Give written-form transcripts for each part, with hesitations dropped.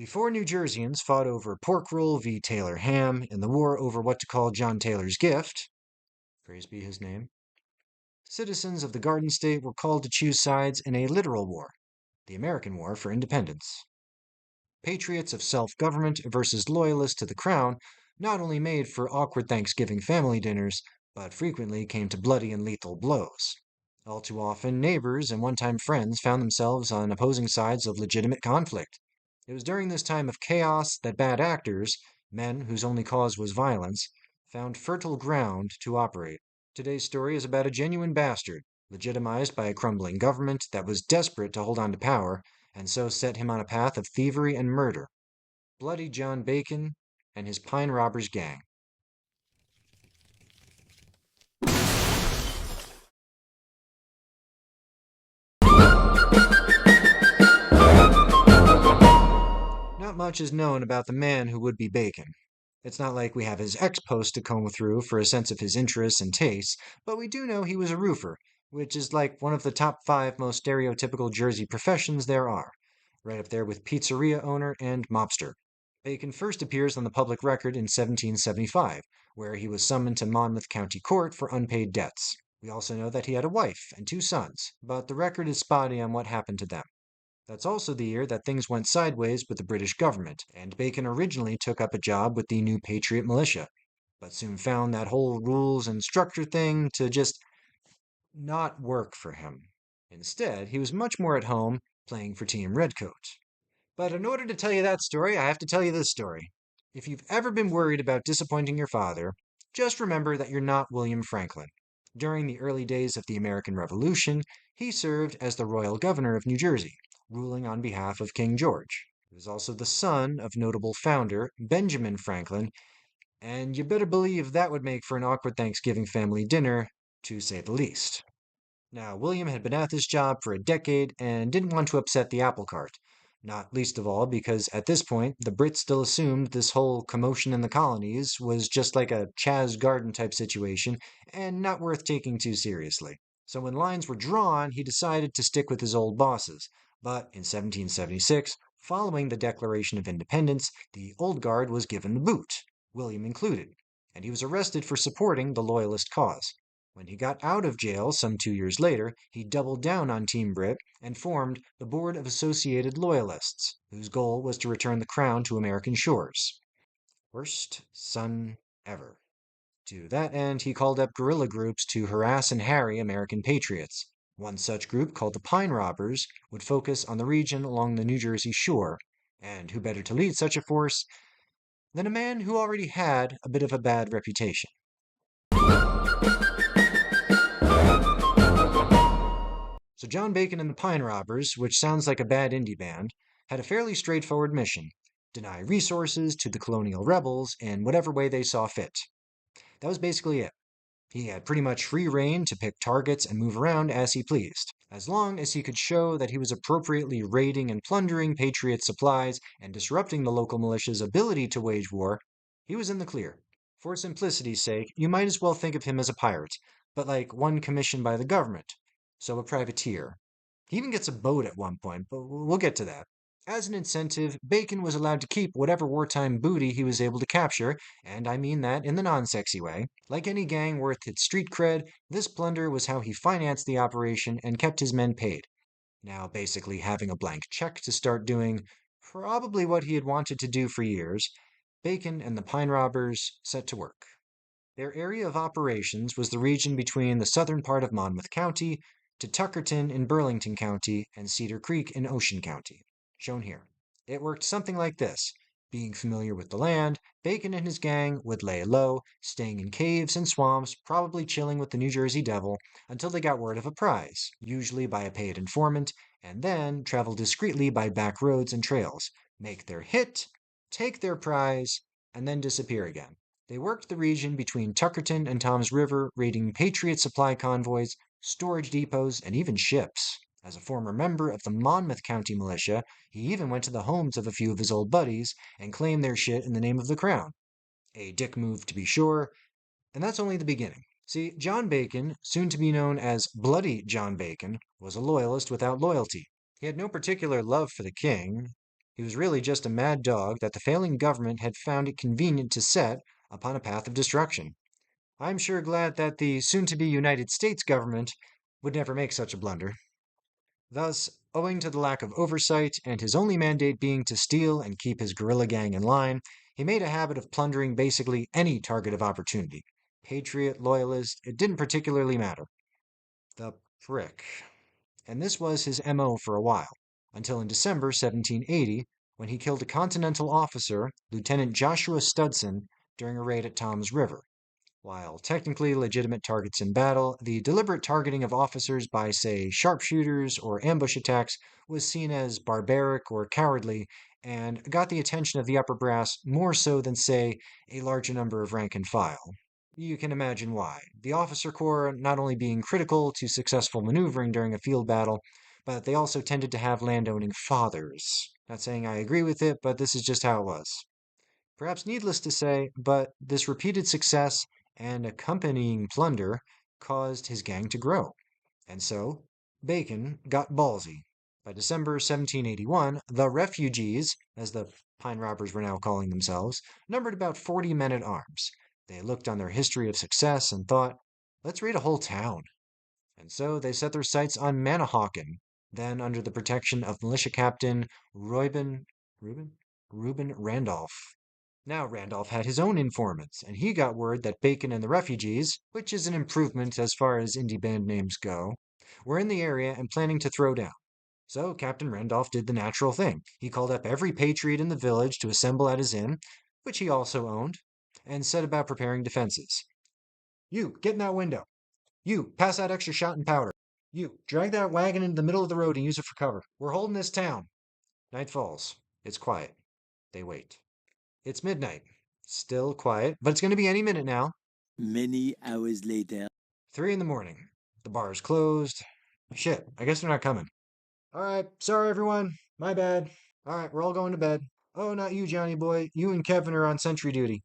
Before New Jerseyans fought over pork roll v. Taylor ham in the war over what to call John Taylor's gift, praise be his name, citizens of the Garden State were called to choose sides in a literal war, the American War for Independence. Patriots of self-government versus loyalists to the crown not only made for awkward Thanksgiving family dinners, but frequently came to bloody and lethal blows. All too often, neighbors and one-time friends found themselves on opposing sides of legitimate conflict. It was during this time of chaos that bad actors, men whose only cause was violence, found fertile ground to operate. Today's story is about a genuine bastard, legitimized by a crumbling government that was desperate to hold on to power, and so set him on a path of thievery and murder. Bloody John Bacon and his Pine Robbers gang. Not much is known about the man who would be Bacon. It's not like we have his ex-post to comb through for a sense of his interests and tastes, but we do know he was a roofer, which is like one of the top 5 most stereotypical Jersey professions there are, right up there with pizzeria owner and mobster. Bacon first appears on the public record in 1775, where he was summoned to Monmouth County Court for unpaid debts. We also know that he had a wife and 2 sons, but the record is spotty on what happened to them. That's also the year that things went sideways with the British government, and Bacon originally took up a job with the new Patriot militia, but soon found that whole rules and structure thing to just not work for him. Instead, he was much more at home playing for Team Redcoat. But in order to tell you that story, I have to tell you this story. If you've ever been worried about disappointing your father, just remember that you're not William Franklin. During the early days of the American Revolution, he served as the royal governor of New Jersey, ruling on behalf of King George. He was also the son of notable founder Benjamin Franklin, and you better believe that would make for an awkward Thanksgiving family dinner, to say the least. Now, William had been at this job for a decade and didn't want to upset the apple cart, not least of all because at this point the Brits still assumed this whole commotion in the colonies was just like a Chaz Garden type situation and not worth taking too seriously. So when lines were drawn, he decided to stick with his old bosses. But in 1776, following the Declaration of Independence, the old guard was given the boot, William included, and he was arrested for supporting the Loyalist cause. When he got out of jail some 2 years later, he doubled down on Team Brit and formed the Board of Associated Loyalists, whose goal was to return the crown to American shores. Worst son ever. To that end, he called up guerrilla groups to harass and harry American patriots. One such group, called the Pine Robbers, would focus on the region along the New Jersey shore. And who better to lead such a force than a man who already had a bit of a bad reputation? So John Bacon and the Pine Robbers, which sounds like a bad indie band, had a fairly straightforward mission: deny resources to the colonial rebels in whatever way they saw fit. That was basically it. He had pretty much free rein to pick targets and move around as he pleased, as long as he could show that he was appropriately raiding and plundering Patriot supplies and disrupting the local militia's ability to wage war. He was in the clear. For simplicity's sake, you might as well think of him as a pirate, but like one commissioned by the government, so a privateer. He even gets a boat at one point, but we'll get to that. As an incentive, Bacon was allowed to keep whatever wartime booty he was able to capture, and I mean that in the non-sexy way. Like any gang worth its street cred, this plunder was how he financed the operation and kept his men paid. Now basically having a blank check to start doing probably what he had wanted to do for years, Bacon and the Pine Robbers set to work. Their area of operations was the region between the southern part of Monmouth County to Tuckerton in Burlington County and Cedar Creek in Ocean County, shown here. It worked something like this. Being familiar with the land, Bacon and his gang would lay low, staying in caves and swamps, probably chilling with the New Jersey Devil, until they got word of a prize, usually by a paid informant, and then travel discreetly by back roads and trails, make their hit, take their prize, and then disappear again. They worked the region between Tuckerton and Tom's River, raiding Patriot supply convoys, storage depots, and even ships. As a former member of the Monmouth County militia, he even went to the homes of a few of his old buddies and claimed their shit in the name of the crown. A dick move to be sure, and that's only the beginning. See, John Bacon, soon to be known as Bloody John Bacon, was a loyalist without loyalty. He had no particular love for the king, He was really just a mad dog that the failing government had found it convenient to set upon a path of destruction. I'm sure glad that the soon to be United States government would never make such a blunder. Thus, owing to the lack of oversight and his only mandate being to steal and keep his guerrilla gang in line, he made a habit of plundering basically any target of opportunity. Patriot, loyalist, it didn't particularly matter. The prick. And this was his MO for a while, until in December 1780, when he killed a Continental officer, Lieutenant Joshua Studson, during a raid at Tom's River. While technically legitimate targets in battle, the deliberate targeting of officers by, say, sharpshooters or ambush attacks was seen as barbaric or cowardly and got the attention of the upper brass more so than, say, a larger number of rank and file. You can imagine why. The officer corps not only being critical to successful maneuvering during a field battle, but they also tended to have landowning fathers. Not saying I agree with it, but this is just how it was. Perhaps needless to say, but this repeated success and accompanying plunder caused his gang to grow. And so, Bacon got ballsy. By December 1781, the refugees, as the pine robbers were now calling themselves, numbered about 40 men at arms. They looked on their history of success and thought, let's raid a whole town. And so they set their sights on Manahawkin, then under the protection of militia captain Reuben, Reuben Randolph. Now Randolph had his own informants, and he got word that Bacon and the refugees, which is an improvement as far as indie band names go, were in the area and planning to throw down. So Captain Randolph did the natural thing. He called up every patriot in the village to assemble at his inn, which he also owned, and set about preparing defenses. You, get in that window. You, pass out extra shot and powder. You, drag that wagon into the middle of the road and use it for cover. We're holding this town. Night falls. It's quiet. They wait. It's midnight. Still quiet, but it's going to be any minute now. Many hours later. 3 in the morning. The bar is closed. Shit, I guess they're not coming. All right, sorry everyone. My bad. All right, we're all going to bed. Oh, not you, Johnny boy. You and Kevin are on sentry duty.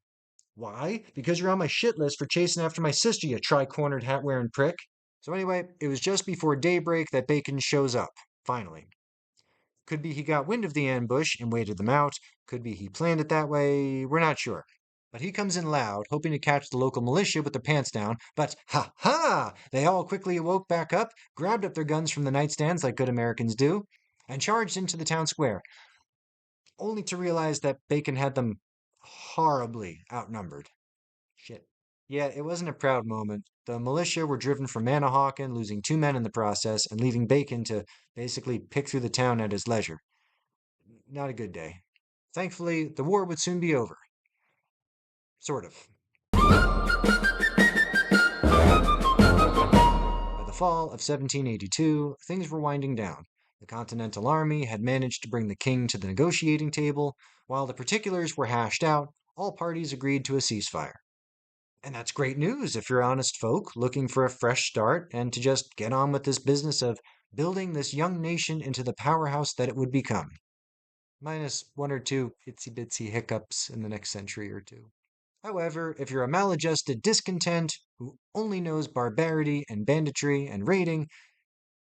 Why? Because you're on my shit list for chasing after my sister, you tri-cornered hat-wearing prick. So anyway, it was just before daybreak that Bacon shows up, finally. Could be he got wind of the ambush and waited them out. Could be he planned it that way. We're not sure. But he comes in loud, hoping to catch the local militia with their pants down. But ha ha! They all quickly awoke back up, grabbed up their guns from the nightstands like good Americans do, and charged into the town square, only to realize that Bacon had them horribly outnumbered. Shit. Yeah, it wasn't a proud moment. The militia were driven from Manahawkin, losing 2 men in the process, and leaving Bacon to basically pick through the town at his leisure. Not a good day. Thankfully, the war would soon be over. Sort of. By the fall of 1782, things were winding down. The Continental Army had managed to bring the king to the negotiating table. While the particulars were hashed out, all parties agreed to a ceasefire. And that's great news if you're honest folk looking for a fresh start and to just get on with this business of building this young nation into the powerhouse that it would become. Minus one or two itsy bitsy hiccups in the next century or two. However, if you're a maladjusted discontent who only knows barbarity and banditry and raiding,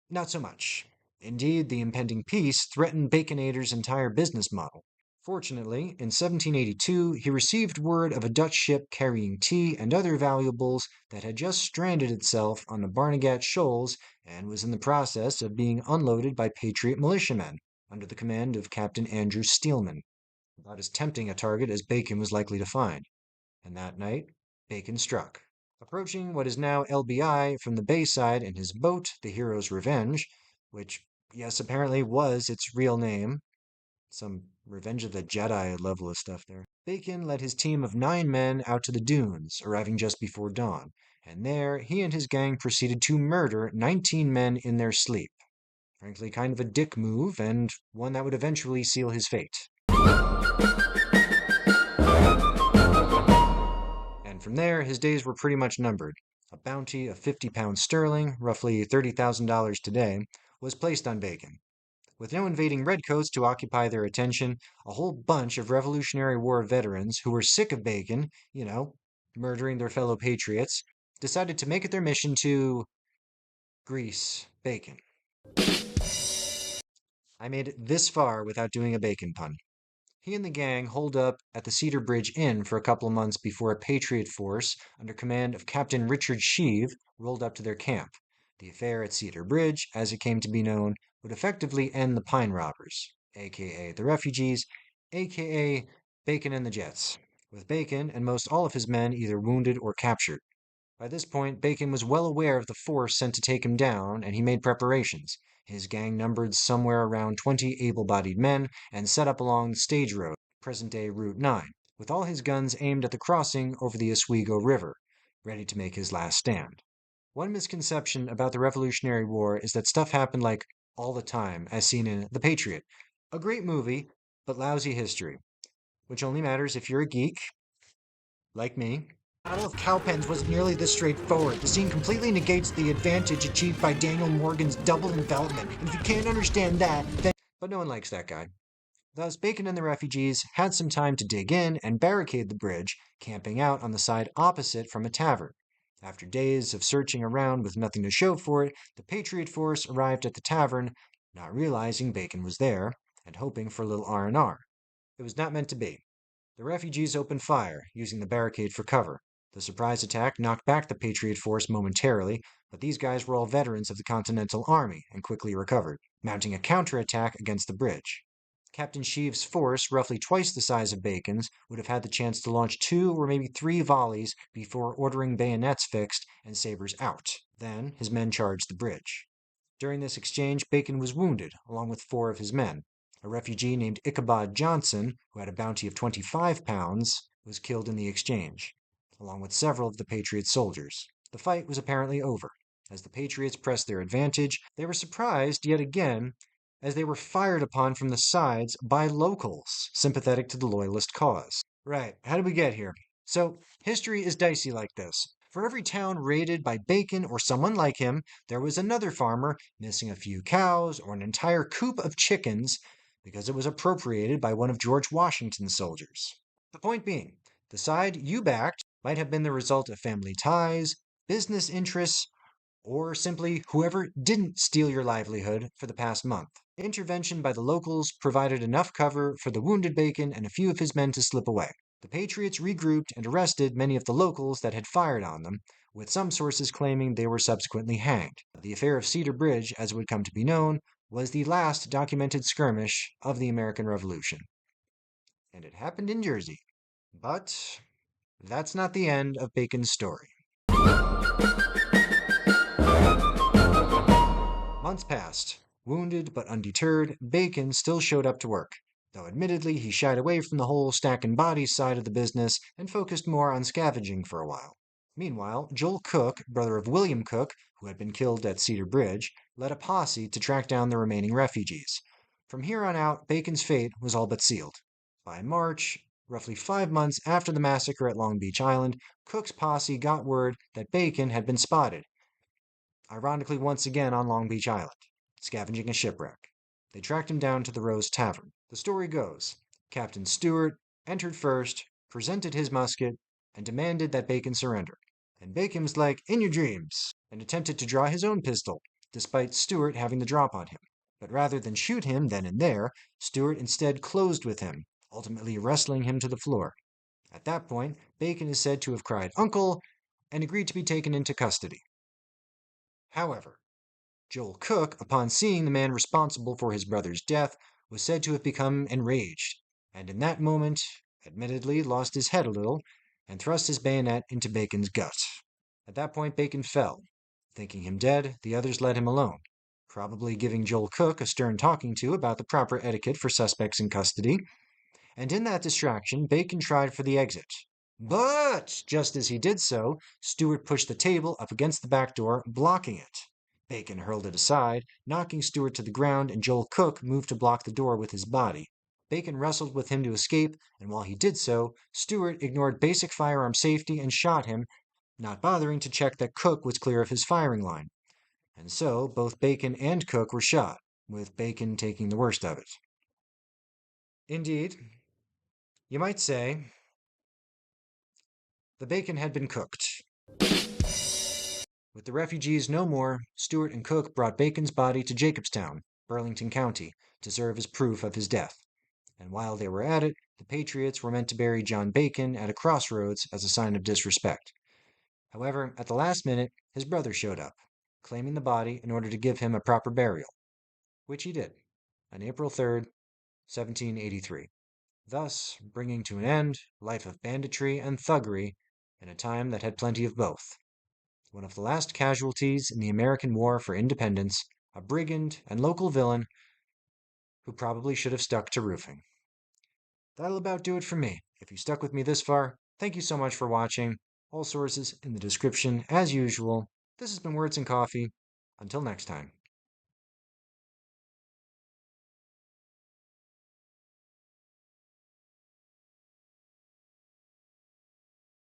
not so much. Indeed, the impending peace threatened Baconator's entire business model. Fortunately, in 1782, he received word of a Dutch ship carrying tea and other valuables that had just stranded itself on the Barnegat Shoals and was in the process of being unloaded by Patriot militiamen under the command of Captain Andrew Steelman, about as tempting a target as Bacon was likely to find. And that night, Bacon struck. Approaching what is now LBI from the bayside in his boat, the Hero's Revenge, which, yes, apparently was its real name. Some Revenge of the Jedi level of stuff there. Bacon led his team of 9 men out to the dunes, arriving just before dawn, and there he and his gang proceeded to murder 19 men in their sleep. Frankly, kind of a dick move, and one that would eventually seal his fate. And from there, his days were pretty much numbered. A bounty of 50 pounds sterling, roughly $30,000 today, was placed on Bacon. With no invading redcoats to occupy their attention, a whole bunch of Revolutionary War veterans who were sick of Bacon, murdering their fellow patriots, decided to make it their mission to grease Bacon. I made it this far without doing a bacon pun. He and the gang holed up at the Cedar Bridge Inn for a couple of months before a Patriot force under command of Captain Richard Sheave rolled up to their camp. The affair at Cedar Bridge, as it came to be known, would effectively end the Pine Robbers, aka the refugees, aka Bacon and the Jets, with Bacon and most all of his men either wounded or captured. By this point, Bacon was well aware of the force sent to take him down, and he made preparations. His gang numbered somewhere around 20 able-bodied men and set up along the stage road, present-day Route 9, with all his guns aimed at the crossing over the Oswego River, ready to make his last stand. One misconception about the Revolutionary War is that stuff happened like all the time, as seen in The Patriot, a great movie, but lousy history, which only matters if you're a geek, like me. The Battle of Cowpens wasn't nearly this straightforward. The scene completely negates the advantage achieved by Daniel Morgan's double envelopment, and if you can't understand that, then. But no one likes that guy. Thus, Bacon and the refugees had some time to dig in and barricade the bridge, camping out on the side opposite from a tavern. After days of searching around with nothing to show for it, the Patriot force arrived at the tavern, not realizing Bacon was there, and hoping for a little R&R. It was not meant to be. The refugees opened fire, using the barricade for cover. The surprise attack knocked back the Patriot force momentarily, but these guys were all veterans of the Continental Army and quickly recovered, mounting a counterattack against the bridge. Captain Sheave's force, roughly twice the size of Bacon's, would have had the chance to launch 2 or maybe 3 volleys before ordering bayonets fixed and sabers out. Then his men charged the bridge. During this exchange, Bacon was wounded, along with 4 of his men. A refugee named Ichabod Johnson, who had a bounty of 25 pounds, was killed in the exchange, along with several of the Patriots' soldiers. The fight was apparently over. As the Patriots pressed their advantage, they were surprised yet again as they were fired upon from the sides by locals sympathetic to the Loyalist cause. Right, how did we get here? So, history is dicey like this. For every town raided by Bacon or someone like him, there was another farmer missing a few cows or an entire coop of chickens because it was appropriated by one of George Washington's soldiers. The point being, the side you backed might have been the result of family ties, business interests, or simply whoever didn't steal your livelihood for the past month. Intervention by the locals provided enough cover for the wounded Bacon and a few of his men to slip away. The Patriots regrouped and arrested many of the locals that had fired on them, with some sources claiming they were subsequently hanged. The affair of Cedar Bridge, as it would come to be known, was the last documented skirmish of the American Revolution. And it happened in Jersey. But that's not the end of Bacon's story. Months passed. Wounded but undeterred, Bacon still showed up to work, though admittedly he shied away from the whole stacking bodies side of the business and focused more on scavenging for a while. Meanwhile, Joel Cook, brother of William Cook, who had been killed at Cedar Bridge, led a posse to track down the remaining refugees. From here on out, Bacon's fate was all but sealed. By March, roughly 5 months after the massacre at Long Beach Island, Cook's posse got word that Bacon had been spotted, ironically once again on Long Beach Island, scavenging a shipwreck. They tracked him down to the Rose Tavern. The story goes, Captain Stewart entered first, presented his musket, and demanded that Bacon surrender. And Bacon was like, in your dreams, and attempted to draw his own pistol, despite Stewart having the drop on him. But rather than shoot him then and there, Stewart instead closed with him, ultimately wrestling him to the floor. At that point, Bacon is said to have cried uncle and agreed to be taken into custody. However, Joel Cook, upon seeing the man responsible for his brother's death, was said to have become enraged, and in that moment, admittedly, lost his head a little and thrust his bayonet into Bacon's gut. At that point, Bacon fell. Thinking him dead, the others let him alone, probably giving Joel Cook a stern talking to about the proper etiquette for suspects in custody. And in that distraction, Bacon tried for the exit. But just as he did so, Stewart pushed the table up against the back door, blocking it. Bacon hurled it aside, knocking Stewart to the ground, and Joel Cook moved to block the door with his body. Bacon wrestled with him to escape, and while he did so, Stewart ignored basic firearm safety and shot him, not bothering to check that Cook was clear of his firing line. And so, both Bacon and Cook were shot, with Bacon taking the worst of it. Indeed, you might say, the bacon had been cooked. With the refugees no more, Stewart and Cook brought Bacon's body to Jacobstown, Burlington County, to serve as proof of his death. And while they were at it, the Patriots were meant to bury John Bacon at a crossroads as a sign of disrespect. However, at the last minute, his brother showed up, claiming the body in order to give him a proper burial, which he did on April 3rd, 1783, thus bringing to an end a life of banditry and thuggery in a time that had plenty of both. One of the last casualties in the American War for Independence, a brigand and local villain who probably should have stuck to roofing. That'll about do it for me. If you stuck with me this far, thank you so much for watching. All sources in the description as usual. This has been Words and Coffee. Until next time.